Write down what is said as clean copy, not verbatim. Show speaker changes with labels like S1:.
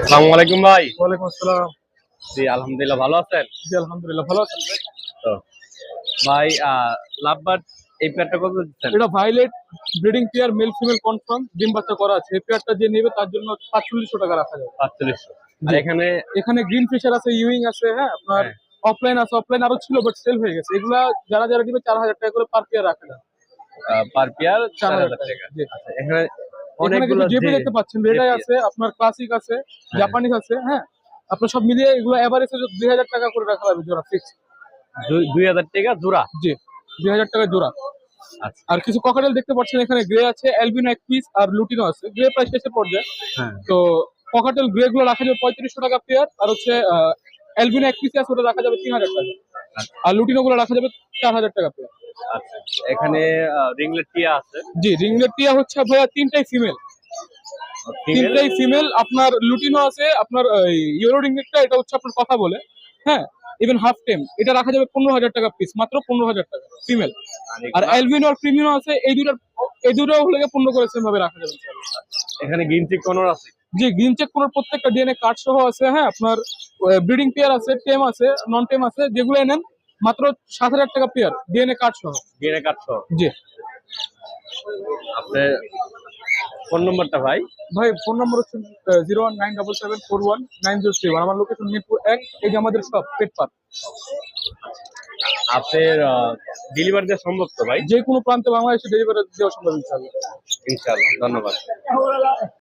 S1: আসসালামু আলাইকুম ভাই।
S2: ওয়ালাইকুম আসসালাম।
S1: জি আলহামদুলিল্লাহ, ভালো আছেন?
S2: জি আলহামদুলিল্লাহ ভালো আছেন ভাই?
S1: তো ভাই লাভবার্ড এই পেয়ারটা কত দিচ্ছেন?
S2: এটা violate breeding pair male female confirm ডিম বাচ্চা করা আছে। এই পেয়ারটা যে নেবে তার জন্য ৪৫০০ টাকা রাখা যাবে।
S1: ৪৫০০। আর
S2: জি।
S1: এখানে
S2: এখানে গ্রিন ফিশার আছে, ইউইং আছে, হ্যাঁ আপনার
S1: হ্যাঁ,
S2: অফলাইন আছে, অফলাইন আরো ছিল বাট সেল হয়ে গেছে। এগুলা যারা যারা দিবে ৪০০০ টাকা করে পার পেয়ার রাখা যাবে।
S1: পার পেয়ার
S2: ৪০০০
S1: ৪০০০
S2: টাকা।
S1: টাকা।
S2: জি।
S1: আচ্ছা, এখানে
S2: এখানে
S1: অনেকগুলো
S2: কিছু জেপি দেখতে পাচ্ছেন, রেডাই
S1: জেপি
S2: আছে,
S1: আছে।
S2: আপনার ক্লাসিক আছে,
S1: হ্যাঁ,
S2: জাপানিজ আছে, হ্যাঁ। আপনার সব মিলিয়ে এগুলো এভারেজ ২০০০ টাকা করে রাখা যাবে জোড়া ফিক্স।
S1: ২০০০ টাকা জোড়া।
S2: জি, ২০০০ টাকা জোড়া।
S1: আচ্ছা।
S2: আর কিছু ককাটেল দেখতে পাচ্ছেন এখানে, গ্রে আছে, অ্যালবিনো এক পিস আর লুটিনো আছে। গ্রে প্রাইস শেষের পর্যায়ে।
S1: হ্যাঁ,
S2: তো ককাটেল গ্রে গুলো রাখা যাবে ৩৫০০ টাকা পেয়ার, আর হচ্ছে অ্যালবিনো এক পিস আছে, ওটা রাখা যাবে ৩০০০ টাকা।
S1: আচ্ছা,
S2: আর লুটিনো গুলো রাখা যাবে ৪০০০ টাকা পেয়ার।
S1: আচ্ছা। এখানে রিংলেট টিয়া আছে।
S2: জি, রিংলেট টিয়া হচ্ছে ভাইয়া তিনটাই ফিমেল।
S1: ফিমেল।
S2: তিনটাই ফিমেল। আপনার লুটিনো আছে, আপনার ইউরো রিংলেটটা এটা হচ্ছে আপনার কথা বলে, হ্যাঁ। ইভেন হাফ টেম এটা রাখা যাবে ১৫০০০ টাকা পিস, মাত্র ১৫০০০ টাকা ফিমেল। আর অ্যালবিনো আর ক্রিমিনো আছে, এই দুটার হলে ১৫ করে সেম ভাবে রাখা যাবে ইনশাআল্লাহ।
S1: এখানে গ্রিন চিক কোনর আছে।
S2: জি, গ্রিন চেক কোন প্রত্যেকটা ডিএনএ কার্ড সহ আছে, হ্যাঁ। আপনার ব্রিডিং পেয়ার আছে, টেম আছে, নন টেম আছে, যেগুলো নেন মাত্র ৭০০০ টাকা পেয়ার ডিএনএ কার্ড সহ।
S1: ডিএনএ কার্ড সহ।
S2: জি
S1: আপনার ফোন নম্বরটা ভাই।
S2: ভাই, ফোন নম্বর হচ্ছে 01977419031। আমার লোকেশন মিরপুর ১। এই যে আমাদের সব পেট পার্ক।
S1: আপনার ডেলিভারি দেওয়া সম্ভব তো ভাই?
S2: যে কোনো প্রান্তে বাংলাদেশে ডেলিভারি দেওয়া সম্ভব ইনশাআল্লাহ।
S1: ইনশাআল্লাহ, ধন্যবাদ।